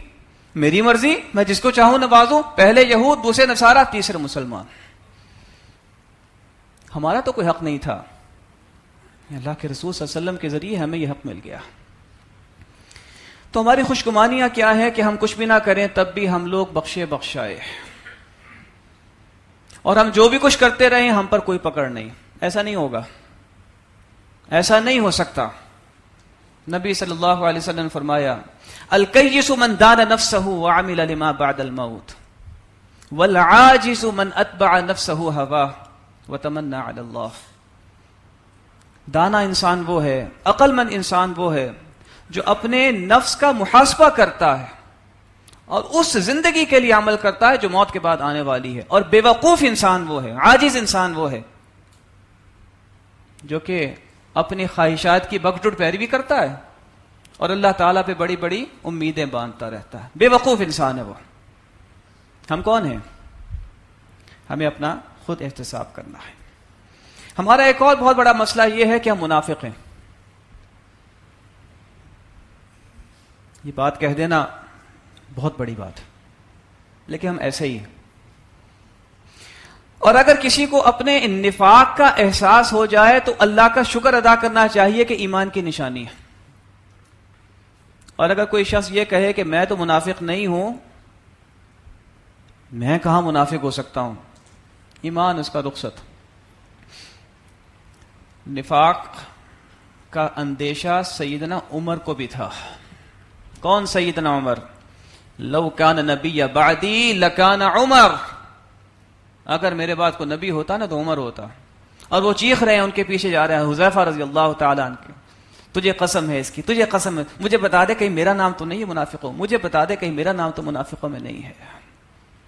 میری مرضی، میں جس کو چاہوں نوازوں. پہلے یہود، دوسرے نصارہ، تیسرے مسلمان. ہمارا تو کوئی حق نہیں تھا. اللہ کے رسول صلی اللہ علیہ وسلم کے ذریعے ہمیں یہ حق مل گیا. تو ہماری خوشگمانیاں کیا ہے کہ ہم کچھ بھی نہ کریں تب بھی ہم لوگ بخشے بخشائے، اور ہم جو بھی کچھ کرتے رہیں ہم پر کوئی پکڑ نہیں. ایسا نہیں ہوگا، ایسا نہیں ہو سکتا. نبی صلی اللہ علیہ وسلم نے فرمایا الکیس من دان نفسه وعمل لما بعد الموت والعاجز من اتبع نفسه هواه وتمنى على اللہ. دانا انسان وہ ہے، عقل مند انسان وہ ہے جو اپنے نفس کا محاسبہ کرتا ہے اور اس زندگی کے لیے عمل کرتا ہے جو موت کے بعد آنے والی ہے. اور بے وقوف انسان وہ ہے، عاجز انسان وہ ہے جو کہ اپنی خواہشات کی بگٹڑ پیروی کرتا ہے اور اللہ تعالیٰ پہ بڑی بڑی امیدیں باندھتا رہتا ہے. بے وقوف انسان ہے وہ. ہم کون ہیں؟ ہمیں اپنا خود احتساب کرنا ہے. ہمارا ایک اور بہت بڑا مسئلہ یہ ہے کہ ہم منافق ہیں. یہ بات کہہ دینا بہت بڑی بات ہے، لیکن ہم ایسے ہی ہیں. اور اگر کسی کو اپنے نفاق کا احساس ہو جائے تو اللہ کا شکر ادا کرنا چاہیے کہ ایمان کی نشانی ہے. اور اگر کوئی شخص یہ کہے کہ میں تو منافق نہیں ہوں، میں کہاں منافق ہو سکتا ہوں، ایمان اس کا رخصت. نفاق کا اندیشہ سیدنا عمر کو بھی تھا. کون سیدنا عمر؟ لو کان نبی بعدی لکان عمر. اگر میرے بعد کو نبی ہوتا نا تو عمر ہوتا. اور وہ چیخ رہے ہیں، ان کے پیچھے جا رہے ہیں حذیفہ رضی اللہ تعالیٰ عنہ کے، تجھے قسم ہے اس کی، تجھے قسم ہے، مجھے بتا دے کہیں میرا نام تو نہیں ہے منافقوں، مجھے بتا دے کہیں میرا نام تو منافقوں میں نہیں ہے.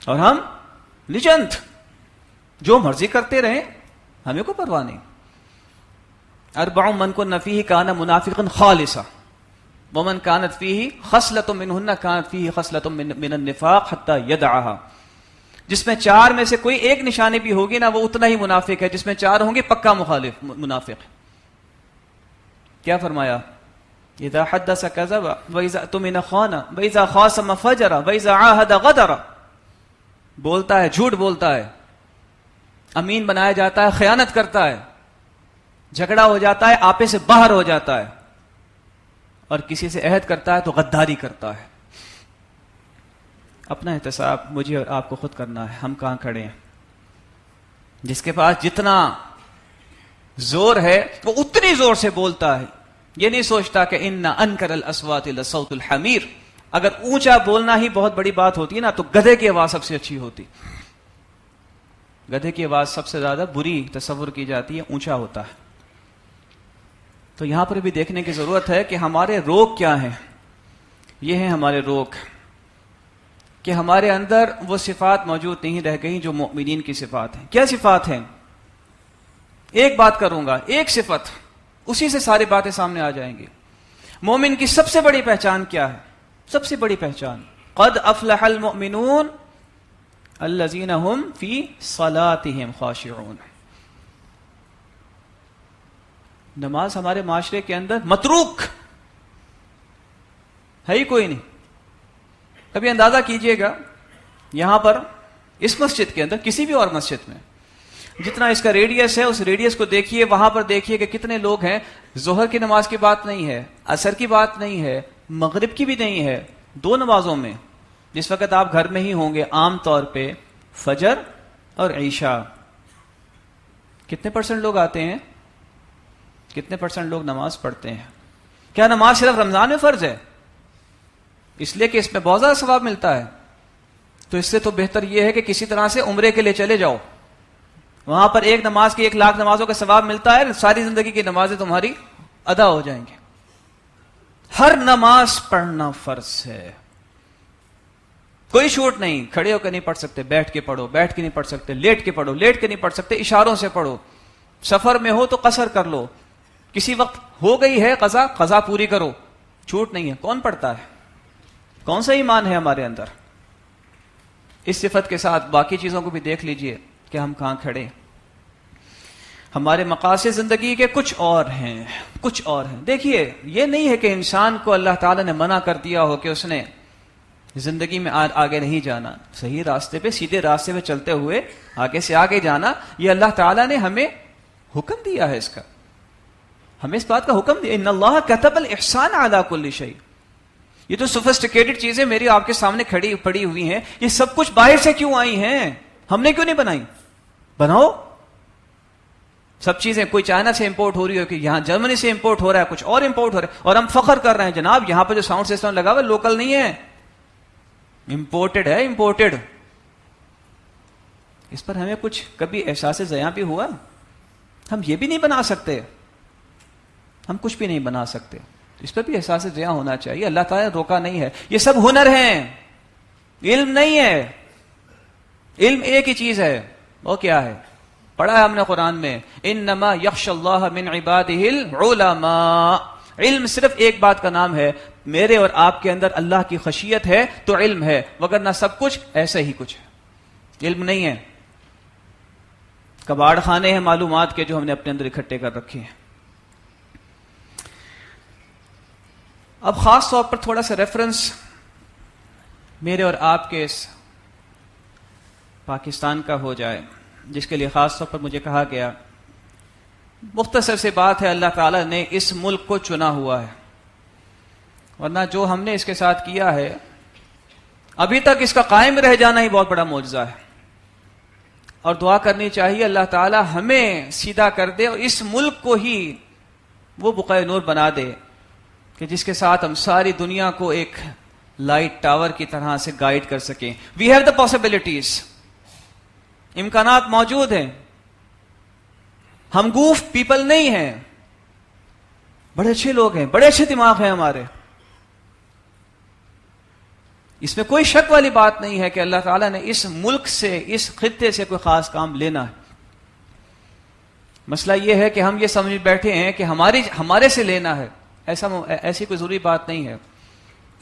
اور ہم نچند جو مرضی کرتے رہیں، ہمیں کو پرواہ نہیں. اربع من کن فیہ کان منافقا خالصا ومن کانت فیہ خصلۃ منہن کانت فیہ خصلۃ من النفاق حتی یدعها. جس میں چار میں سے کوئی ایک نشانی بھی ہوگی نا وہ اتنا ہی منافق ہے، جس میں چار ہوں گے پکا مخالف منافق. کیا فرمایا؟ اذا حدث كذب واذا اؤتمن خان واذا خاصم فجر واذا عاهد غدر. بولتا ہے جھوٹ بولتا ہے، امین بنایا جاتا ہے خیانت کرتا ہے، جھگڑا ہو جاتا ہے آپے سے باہر ہو جاتا ہے، اور کسی سے عہد کرتا ہے تو غداری کرتا ہے. اپنا احتساب مجھے اور آپ کو خود کرنا ہے. ہم کہاں کھڑے ہیں؟ جس کے پاس جتنا زور ہے وہ اتنی زور سے بولتا ہے. یہ نہیں سوچتا کہ ان انکر الاصوات لصوت الحمیر. اگر اونچا بولنا ہی بہت بڑی بات ہوتی ہے نا تو گدھے کی آواز سب سے اچھی ہوتی. گدھے کی آواز سب سے زیادہ بری تصور کی جاتی ہے، اونچا ہوتا ہے. تو یہاں پر بھی دیکھنے کی ضرورت ہے کہ ہمارے روگ کیا ہیں. یہ ہیں ہمارے روگ کہ ہمارے اندر وہ صفات موجود نہیں رہ گئی جو مؤمنین کی صفات ہیں. کیا صفات ہیں؟ ایک بات کروں گا، ایک صفت، اسی سے ساری باتیں سامنے آ جائیں گی. مومن کی سب سے بڑی پہچان کیا ہے؟ سب سے بڑی پہچان قد افلح المؤمنون الذین هم فی صلاتهم خاشعون. نماز ہمارے معاشرے کے اندر متروک ہے ہی کوئی نہیں. کبھی اندازہ کیجئے گا یہاں پر اس مسجد کے اندر کسی بھی اور مسجد میں جتنا اس کا ریڈیس ہے، اس ریڈیس کو دیکھیے، وہاں پر دیکھیے کہ کتنے لوگ ہیں. ظہر کی نماز کی بات نہیں ہے، عصر کی بات نہیں ہے، مغرب کی بھی نہیں ہے. دو نمازوں میں جس وقت آپ گھر میں ہی ہوں گے عام طور پہ فجر اور عشاء، کتنے پرسنٹ لوگ آتے ہیں؟ کتنے پرسنٹ لوگ نماز پڑھتے ہیں؟ کیا نماز صرف رمضان میں فرض ہے؟ اس لیے کہ اس میں بہت زیادہ ثواب ملتا ہے. تو اس سے تو بہتر یہ ہے کہ کسی طرح سے عمرے کے لیے چلے جاؤ، وہاں پر ایک نماز کی 1,00,000 نمازوں کا ثواب ملتا ہے، ساری زندگی کی نمازیں تمہاری ادا ہو جائیں گی. ہر نماز پڑھنا فرض ہے، کوئی چھوٹ نہیں. کھڑے ہو کے نہیں پڑھ سکتے، بیٹھ کے پڑھو، بیٹھ کے نہیں پڑھ سکتے لیٹ کے پڑھو، لیٹ کے نہیں پڑھ سکتے اشاروں سے پڑھو. سفر میں ہو تو قصر کر لو، کسی وقت ہو گئی ہے قضا، قضا پوری کرو، چھوٹ نہیں ہے. کون پڑھتا ہے؟ کون سا ایمان ہے ہمارے اندر؟ اس صفت کے ساتھ باقی چیزوں کو بھی دیکھ لیجئے کہ ہم کہاں کھڑے. ہمارے مقاصد زندگی کے کچھ اور ہیں، کچھ اور ہیں. دیکھیے یہ نہیں ہے کہ انسان کو اللہ تعالیٰ نے منع کر دیا ہو کہ اس نے زندگی میں آگے نہیں جانا. صحیح راستے پہ، سیدھے راستے پہ چلتے ہوئے آگے سے آگے جانا، یہ اللہ تعالیٰ نے ہمیں حکم دیا ہے. اس کا ہمیں اس بات کا حکم دیا، ان اللہ کتب الاحسان علی کل شیء. یہ تو سوفسٹیکیٹڈ چیزیں میری آپ کے سامنے کھڑی پڑی ہوئی ہیں، یہ سب کچھ باہر سے کیوں آئی ہیں؟ ہم نے کیوں نہیں بنائی؟ بناؤ سب چیزیں. کوئی چائنا سے امپورٹ ہو رہی ہو کہ یہاں جرمنی سے امپورٹ ہو رہا ہے، کچھ اور امپورٹ ہو رہا ہے، اور ہم فخر کر رہے ہیں جناب یہاں پہ جو ساؤنڈ سسٹم لگا ہوا ہے لوکل نہیں ہے، امپورٹڈ ہے، امپورٹڈ. اس پر ہمیں کچھ کبھی احساس زیاں بھی ہوا؟ ہم یہ بھی نہیں بنا سکتے، ہم کچھ بھی نہیں بنا سکتے. اس پر بھی احساس زیاں ہونا چاہیے. اللہ تعالیٰ نے روکا نہیں ہے. یہ سب ہنر ہیں، علم نہیں ہے. علم ایک ہی چیز ہے، وہ کیا ہے؟ پڑھا ہے ہم نے قرآن میں، انما یخشى اللہ من عباده العلماء. علم صرف ایک بات کا نام ہے، میرے اور آپ کے اندر اللہ کی خشیت ہے تو علم ہے، وگرنہ سب کچھ ایسے ہی کچھ ہے، علم نہیں ہے. کباڑ خانے ہیں معلومات کے جو ہم نے اپنے اندر اکٹھے کر رکھے ہیں. اب خاص طور پر تھوڑا سا ریفرنس میرے اور آپ کے اس پاکستان کا ہو جائے، جس کے لیے خاص طور پر مجھے کہا گیا. مختصر سی بات ہے، اللہ تعالیٰ نے اس ملک کو چنا ہوا ہے، ورنہ جو ہم نے اس کے ساتھ کیا ہے ابھی تک اس کا قائم رہ جانا ہی بہت بڑا معجزہ ہے. اور دعا کرنی چاہیے اللہ تعالیٰ ہمیں سیدھا کر دے اور اس ملک کو ہی وہ بقعہ نور بنا دے کہ جس کے ساتھ ہم ساری دنیا کو ایک لائٹ ٹاور کی طرح سے گائیڈ کر سکیں. وی ہیو دا پاسبلٹیز، امکانات موجود ہیں. ہم گوف پیپل نہیں ہیں، بڑے اچھے لوگ ہیں، بڑے اچھے دماغ ہیں ہمارے. اس میں کوئی شک والی بات نہیں ہے کہ اللہ تعالیٰ نے اس ملک سے، اس خطے سے کوئی خاص کام لینا ہے. مسئلہ یہ ہے کہ ہم یہ سمجھ بیٹھے ہیں کہ ہمارے سے لینا ہے. ایسی کوئی ضروری بات نہیں ہے.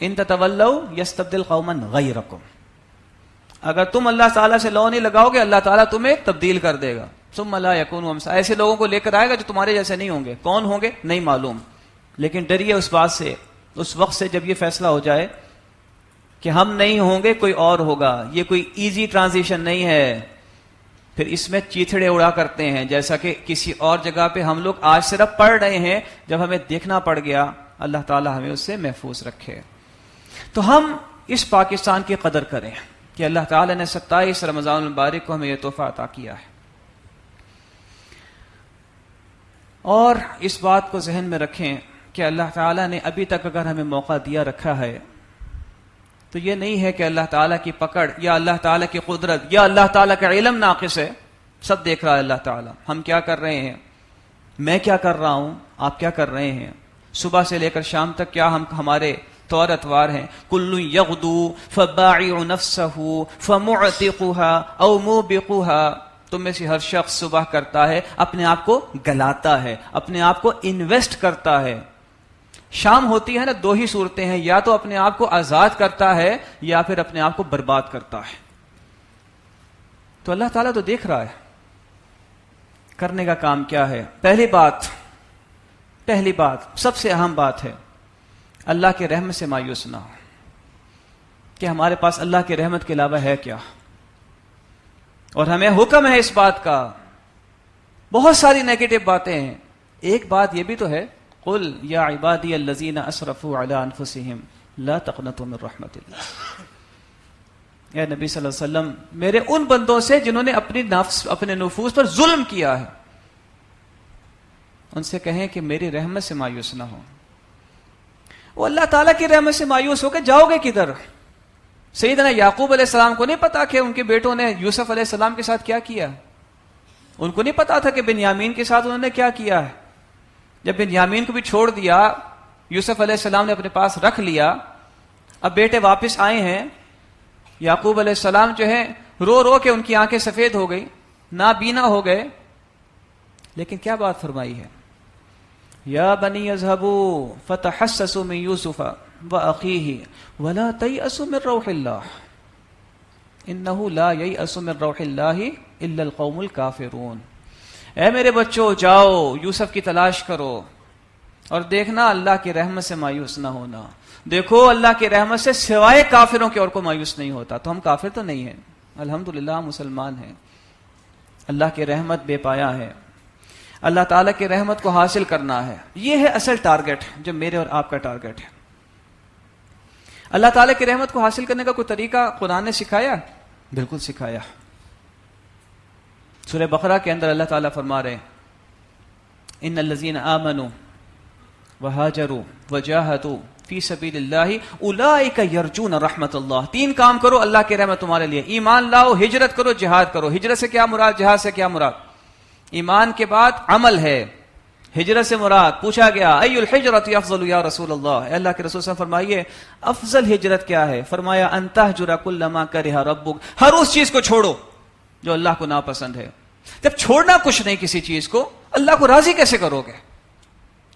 ان تتولوا یستبدل قوما غیرکم، اگر تم اللہ تعالیٰ سے لو نہیں لگاؤ گے اللہ تعالیٰ تمہیں تبدیل کر دے گا. ثم لا یکونوا امثالکم، ایسے لوگوں کو لے کر آئے گا جو تمہارے جیسے نہیں ہوں گے. کون ہوں گے نہیں معلوم، لیکن ڈریے اس بات سے، اس وقت سے جب یہ فیصلہ ہو جائے کہ ہم نہیں ہوں گے کوئی اور ہوگا. یہ کوئی ایزی ٹرانزیشن نہیں ہے. پھر اس میں چیتھڑے اڑا کرتے ہیں، جیسا کہ کسی اور جگہ پہ ہم لوگ آج صرف پڑھ رہے ہیں، جب ہمیں دیکھنا پڑ گیا. اللہ تعالی ہمیں اس سے محفوظ رکھے. تو ہم اس پاکستان کی قدر کریں کہ اللہ تعالی نے 27 رمضان المبارک کو ہمیں یہ تحفہ عطا کیا ہے. اور اس بات کو ذہن میں رکھیں کہ اللہ تعالی نے ابھی تک اگر ہمیں موقع دیا رکھا ہے تو یہ نہیں ہے کہ اللہ تعالیٰ کی پکڑ یا اللہ تعالیٰ کی قدرت یا اللہ تعالیٰ کا علم ناقص ہے. سب دیکھ رہا ہے اللہ تعالیٰ، ہم کیا کر رہے ہیں، میں کیا کر رہا ہوں، آپ کیا کر رہے ہیں، صبح سے لے کر شام تک کیا ہمارے طور اتوار ہیں. کل یغدو فباعع نفسه فمعتقها او موبقها. تم میں سے ہر شخص صبح کرتا ہے، اپنے آپ کو گلاتا ہے، اپنے آپ کو انویسٹ کرتا ہے. شام ہوتی ہے نا، دو ہی صورتیں ہیں، یا تو اپنے آپ کو آزاد کرتا ہے یا پھر اپنے آپ کو برباد کرتا ہے. تو اللہ تعالیٰ تو دیکھ رہا ہے. کرنے کا کام کیا ہے؟ پہلی بات سب سے اہم بات ہے، اللہ کے رحمت سے مایوس نہ ہو کہ ہمارے پاس اللہ کی رحمت کے علاوہ ہے کیا. اور ہمیں حکم ہے اس بات کا. بہت ساری نیگیٹو باتیں ہیں، ایک بات یہ بھی تو ہے، قل یا عبادی الذین اسرفوا علی انفسہم لا تقنطوا من رحمت اللہ. اے نبی صلی اللہ علیہ وسلم، میرے ان بندوں سے جنہوں نے اپنے نفوس پر ظلم کیا ہے، ان سے کہیں کہ میری رحمت سے مایوس نہ ہو. وہ اللہ تعالیٰ کی رحمت سے مایوس ہو کے جاؤ گے کدھر؟ سیدنا یعقوب علیہ السلام کو نہیں پتا کہ ان کے بیٹوں نے یوسف علیہ السلام کے ساتھ کیا کیا. ان کو نہیں پتا تھا کہ بنیامین کے ساتھ انہوں نے کیا کیا ہے. جب بنیامین کو بھی چھوڑ دیا، یوسف علیہ السلام نے اپنے پاس رکھ لیا، اب بیٹے واپس آئے ہیں. یعقوب علیہ السلام جو ہے رو رو کے ان کی آنکھیں سفید ہو گئی، نابینا ہو گئے. لیکن کیا بات فرمائی ہے؟ یا بنی اذهبوا فتحسسوا من یوسف واخیہ ولا تیأسوا من روح اللہ انہ لا ییأس من روح اللہ الا القوم الکافرون. اے میرے بچوں، جاؤ یوسف کی تلاش کرو اور دیکھنا اللہ کی رحمت سے مایوس نہ ہونا. دیکھو اللہ کی رحمت سے سوائے کافروں کے اور کو مایوس نہیں ہوتا. تو ہم کافر تو نہیں ہیں، الحمدللہ مسلمان ہیں. اللہ کی رحمت بے پایا ہے. اللہ تعالیٰ کی رحمت کو حاصل کرنا ہے، یہ ہے اصل ٹارگٹ جو میرے اور آپ کا ٹارگٹ ہے. اللہ تعالیٰ کی رحمت کو حاصل کرنے کا کوئی طریقہ قرآن نے سکھایا؟ بالکل سکھایا. سورہ بقرہ کے اندر اللہ تعالیٰ فرما رہے ہیں ان الذین آمنوا وہاجروا وجاہدوا فی سبیل اللہ اولئک یرجون رحمت اللہ. 3 کام کرو اللہ کی رحمت تمہارے لیے. ایمان لاؤ، ہجرت کرو، جہاد کرو. ہجرت سے کیا مراد؟ جہاد سے کیا مراد؟ ایمان کے بعد عمل ہے. ہجرت سے مراد پوچھا گیا ای الحجرۃ افضل یا رسول اللہ، اے اللہ کے رسول صلی اللہ علیہ وسلم فرمائیے افضل ہجرت کیا ہے؟ فرمایا ان تہجر کل ما کرہ ربک، ہر اس چیز کو چھوڑو جو اللہ کو ناپسند ہے. جب چھوڑنا کچھ نہیں کسی چیز کو، اللہ کو راضی کیسے کرو گے؟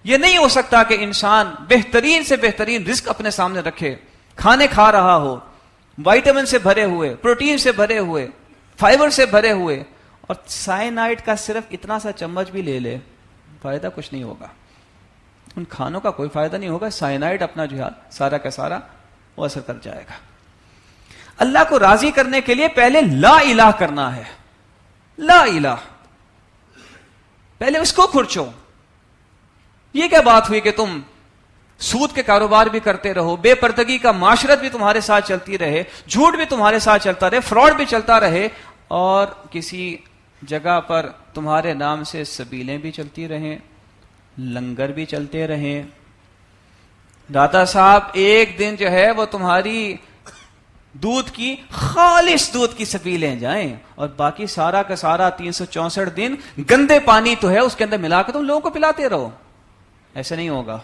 یہ نہیں ہو سکتا کہ انسان بہترین سے بہترین رزق اپنے سامنے رکھے، کھانے کھا رہا ہو، وائٹامن سے بھرے ہوئے، پروٹین سے بھرے ہوئے، فائبر سے بھرے ہوئے، اور سائنائڈ کا صرف اتنا سا چمچ بھی لے لے، فائدہ کچھ نہیں ہوگا. ان کھانوں کا کوئی فائدہ نہیں ہوگا. سائنائڈ اپنا جو ہے سارا کا سارا وہ اثر کر جائے گا. اللہ کو راضی کرنے کے لیے پہلے لا الہ کرنا ہے. لا الہ، پہلے اس کو کھرچو. یہ کیا بات ہوئی کہ تم سود کے کاروبار بھی کرتے رہو، بے پردگی کا معاشرت بھی تمہارے ساتھ چلتی رہے، جھوٹ بھی تمہارے ساتھ چلتا رہے، فراڈ بھی چلتا رہے، اور کسی جگہ پر تمہارے نام سے سبیلیں بھی چلتی رہیں، لنگر بھی چلتے رہیں. داتا صاحب ایک دن جو ہے وہ تمہاری دودھ کی خالص دودھ کی سبیلیں جائیں، اور باقی سارا کا سارا 364 دن گندے پانی تو ہے اس کے اندر ملا کے تم لوگوں کو پلاتے رہو. ایسے نہیں ہوگا،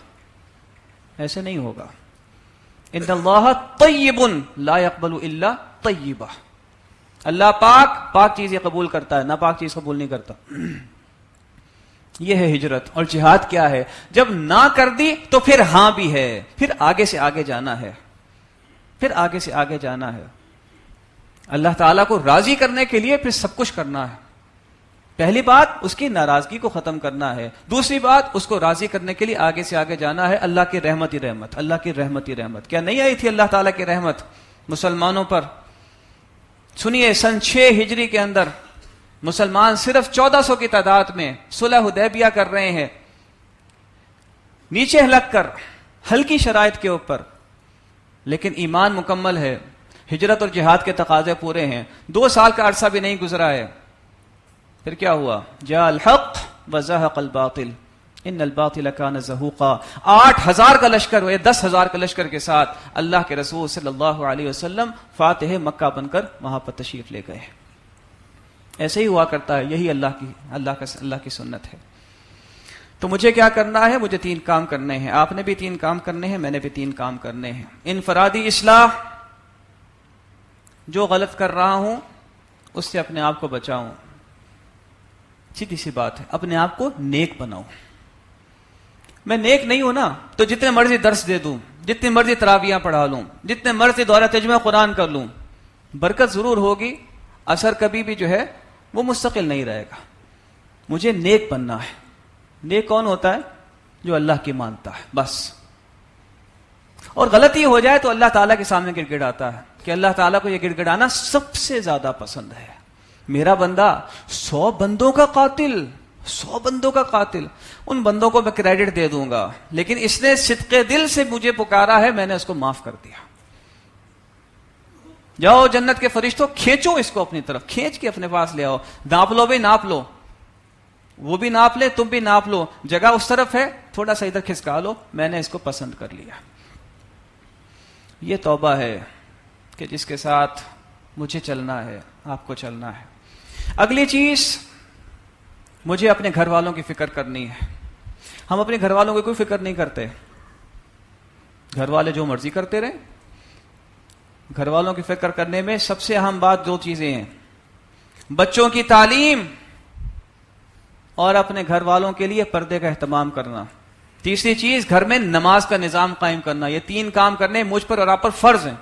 ایسے نہیں ہوگا. ان اللہ طیب لا يقبل الا طیبہ. اللہ پاک پاک چیزیں قبول کرتا ہے، ناپاک چیز قبول نہیں کرتا. یہ ہے ہجرت. اور جہاد کیا ہے؟ جب نہ کر دی تو پھر ہاں بھی ہے، پھر آگے سے آگے جانا ہے، پھر آگے سے آگے جانا ہے. اللہ تعالیٰ کو راضی کرنے کے لیے پھر سب کچھ کرنا ہے. پہلی بات اس کی ناراضگی کو ختم کرنا ہے، دوسری بات اس کو راضی کرنے کے لیے آگے سے آگے جانا ہے. اللہ کی رحمت ہی رحمت، اللہ کی رحمت ہی رحمت. کیا نہیں آئی تھی اللہ تعالیٰ کی رحمت مسلمانوں پر؟ سنیے، سن 6 ہجری کے اندر مسلمان صرف 1400 کی تعداد میں صلح حدیبیہ کر رہے ہیں، نیچے لگ کر ہلکی شرائط کے اوپر، لیکن ایمان مکمل ہے، ہجرت اور جہاد کے تقاضے پورے ہیں. 2 سال کا عرصہ بھی نہیں گزرا ہے، پھر کیا ہوا؟ جاء الحق وزهق الباطل ان الباطل كان زهوقا. 8000 کا لشکر ہوئے، 10,000 کا لشکر کے ساتھ اللہ کے رسول صلی اللہ علیہ وسلم فاتح مکہ بن کر وہاں پر تشریف لے گئے. ایسے ہی ہوا کرتا ہے، یہی اللہ کی سنت ہے. تو مجھے کیا کرنا ہے؟ مجھے 3 کام کرنے ہیں. آپ نے بھی 3 کام کرنے ہیں، میں نے بھی 3 کام کرنے ہیں. انفرادی اصلاح، جو غلط کر رہا ہوں اس سے اپنے آپ کو بچاؤں. سیدھی سی بات ہے، اپنے آپ کو نیک بناؤ. میں نیک نہیں ہوں نا تو جتنے مرضی درس دے دوں، جتنی مرضی تراویحاں پڑھا لوں، جتنے مرضی دورہ ترجمہ قرآن کر لوں، برکت ضرور ہوگی، اثر کبھی بھی جو ہے وہ مستقل نہیں رہے گا. مجھے نیک بننا ہے. نیک کون ہوتا ہے؟ جو اللہ کی مانتا ہے بس. اور غلطی ہو جائے تو اللہ تعالیٰ کے سامنے گڑ گڑاتا ہے کہ اللہ تعالیٰ کو یہ گڑ گڑانا سب سے زیادہ پسند ہے. میرا بندہ 100 بندوں کا قاتل، 100 بندوں کا قاتل، ان بندوں کو میں کریڈٹ دے دوں گا، لیکن اس نے صدق دل سے مجھے پکارا ہے، میں نے اس کو معاف کر دیا. جاؤ جنت کے فرشتوں، کھینچو اس کو اپنی طرف، کھینچ کے اپنے پاس لے آؤ. ناپ لو بھائی، ناپ لو، وہ بھی ناپ لے، تم بھی ناپ لو. جگہ اس طرف ہے، تھوڑا سا ادھر کھسکا لو، میں نے اس کو پسند کر لیا. یہ توبہ ہے کہ جس کے ساتھ مجھے چلنا ہے، آپ کو چلنا ہے. اگلی چیز، مجھے اپنے گھر والوں کی فکر کرنی ہے. ہم اپنے گھر والوں کی کوئی فکر نہیں کرتے. گھر والے جو مرضی کرتے رہیں. گھر والوں کی فکر کرنے میں سب سے اہم بات 2 چیزیں ہیں: بچوں کی تعلیم اور اپنے گھر والوں کے لیے پردے کا اہتمام کرنا. تیسری چیز، گھر میں نماز کا نظام قائم کرنا. یہ 3 کام کرنے مجھ پر اور آپ پر فرض ہیں.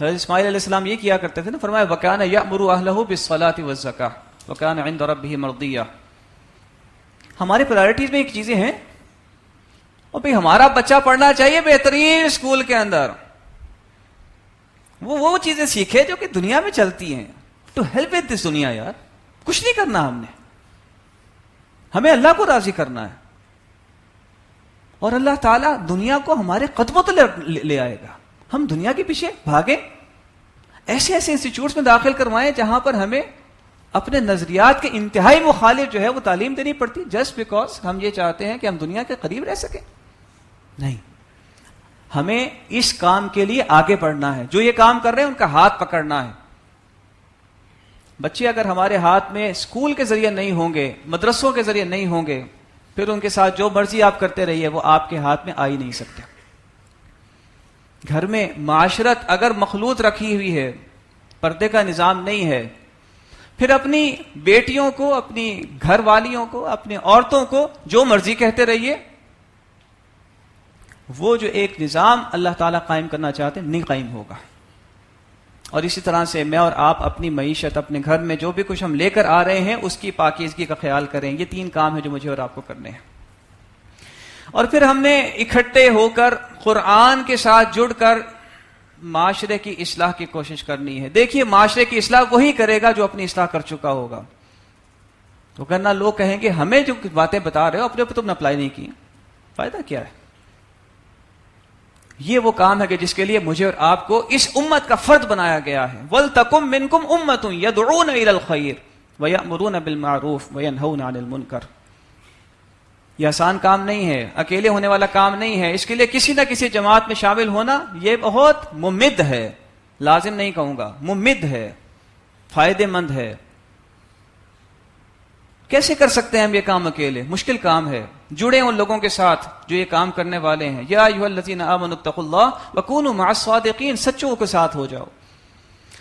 حضرت اسماعیل علیہ السلام یہ کیا کرتے تھے نا، فرمایا وَكَانَ يَأْمُرُ أَهْلَهُ بِالصَّلَاةِ وَالزَّكَاةِ وَكَانَ عِندَ رَبِّهِ مَرْضِيًّا. ہمارے پرائرٹیز میں ایک چیزیں ہیں، اور بھئی ہمارا بچہ پڑھنا چاہیے بہترین اسکول کے اندر، وہ چیزیں سیکھے جو کہ دنیا میں چلتی ہیں. ٹو ہیلپ ود دس دنیا. یار کچھ نہیں کرنا ہم نے، ہمیں اللہ کو راضی کرنا ہے، اور اللہ تعالیٰ دنیا کو ہمارے قدموں تلے لے آئے گا. ہم دنیا کے پیچھے بھاگیں؟ ایسے ایسے انسٹیٹیوٹس میں داخل کروائیں جہاں پر ہمیں اپنے نظریات کے انتہائی مخالف جو ہے وہ تعلیم دینی پڑتی، جسٹ بیکاز ہم یہ چاہتے ہیں کہ ہم دنیا کے قریب رہ سکیں؟ نہیں، ہمیں اس کام کے لیے آگے بڑھنا ہے. جو یہ کام کر رہے ہیں ان کا ہاتھ پکڑنا ہے. بچے اگر ہمارے ہاتھ میں اسکول کے ذریعے نہیں ہوں گے، مدرسوں کے ذریعے نہیں ہوں گے، پھر ان کے ساتھ جو مرضی آپ کرتے رہیے وہ آپ کے ہاتھ میں آ ہی نہیں سکتے. گھر میں معاشرت اگر مخلوط رکھی ہوئی ہے، پردے کا نظام نہیں ہے، پھر اپنی بیٹیوں کو، اپنی گھر والیوں کو، اپنی عورتوں کو جو مرضی کہتے رہیے. وہ جو ایک نظام اللہ تعالیٰ قائم کرنا چاہتے ہیں نہیں قائم ہوگا. اور اسی طرح سے میں اور آپ اپنی معیشت، اپنے گھر میں جو بھی کچھ ہم لے کر آ رہے ہیں اس کی پاکیزگی کا خیال کریں. یہ 3 کام ہیں جو مجھے اور آپ کو کرنے ہیں. اور پھر ہم نے اکٹھے ہو کر قرآن کے ساتھ جڑ کر معاشرے کی اصلاح کی کوشش کرنی ہے. دیکھیے معاشرے کی اصلاح وہی کرے گا جو اپنی اصلاح کر چکا ہوگا. تو کرنا لوگ کہیں گے ہمیں جو باتیں بتا رہے ہو اپنے اوپر تم نے اپلائی نہیں کی، فائدہ کیا ہے؟ یہ وہ کام ہے کہ جس کے لیے مجھے اور آپ کو اس امت کا فرد بنایا گیا ہے. وَلْتَكُمْ مِنْكُمْ أُمَّةٌ يَدْعُونَ إِلَى الْخَيْرِ وَيَأْمُرُونَ بِالْمَعْرُوفِ وَيَنْهَوْنَ عَنِ الْمُنْكَرِ. یہ آسان کام نہیں ہے، اکیلے ہونے والا کام نہیں ہے. اس کے لیے کسی نہ کسی جماعت میں شامل ہونا یہ بہت ممد ہے، لازم نہیں کہوں گا، ممد ہے، فائدے مند ہے. کیسے کر سکتے ہیں ہم یہ کام اکیلے؟ مشکل کام ہے. جڑے ان لوگوں کے ساتھ جو یہ کام کرنے والے ہیں. یا ایھا الذین آمنوا اتقوا اللہ وکونوا مع الصادقین، سچوں کے ساتھ ہو جاؤ.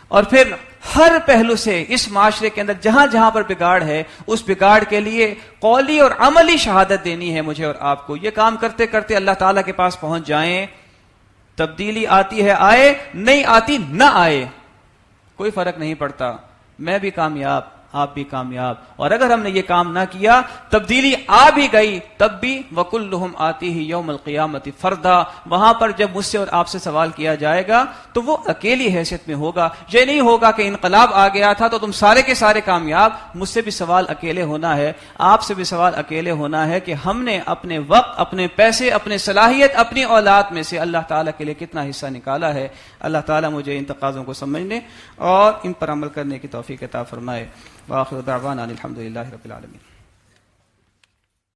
اور پھر ہر پہلو سے اس معاشرے کے اندر جہاں جہاں پر بگاڑ ہے اس بگاڑ کے لیے قولی اور عملی شہادت دینی ہے مجھے اور آپ کو. یہ کام کرتے کرتے اللہ تعالیٰ کے پاس پہنچ جائیں. تبدیلی آتی ہے آئے، نہیں آتی نہ آئے، کوئی فرق نہیں پڑتا. میں بھی کامیاب، آپ بھی کامیاب. اور اگر ہم نے یہ کام نہ کیا، تبدیلی آ بھی گئی تب بھی وَكُلُّهُمْ آتِيهِ يَوْمَ الْقِيَامَةِ فَرْدًا. وہاں پر جب مجھ سے اور آپ سے سوال کیا جائے گا تو وہ اکیلی حیثیت میں ہوگا. یہ نہیں ہوگا کہ انقلاب آ گیا تھا تو تم سارے کے سارے کامیاب. مجھ سے بھی سوال اکیلے ہونا ہے، آپ سے بھی سوال اکیلے ہونا ہے کہ ہم نے اپنے وقت، اپنے پیسے، اپنے صلاحیت، اپنی اولاد میں سے اللہ تعالیٰ کے لیے کتنا حصہ نکالا ہے. اللہ تعالیٰ مجھے ان تقاضوں کو سمجھنے اور ان پر عمل کرنے کی توفیق عطا فرمائے. وآخر دعوانا الحمد للہ رب العالمین.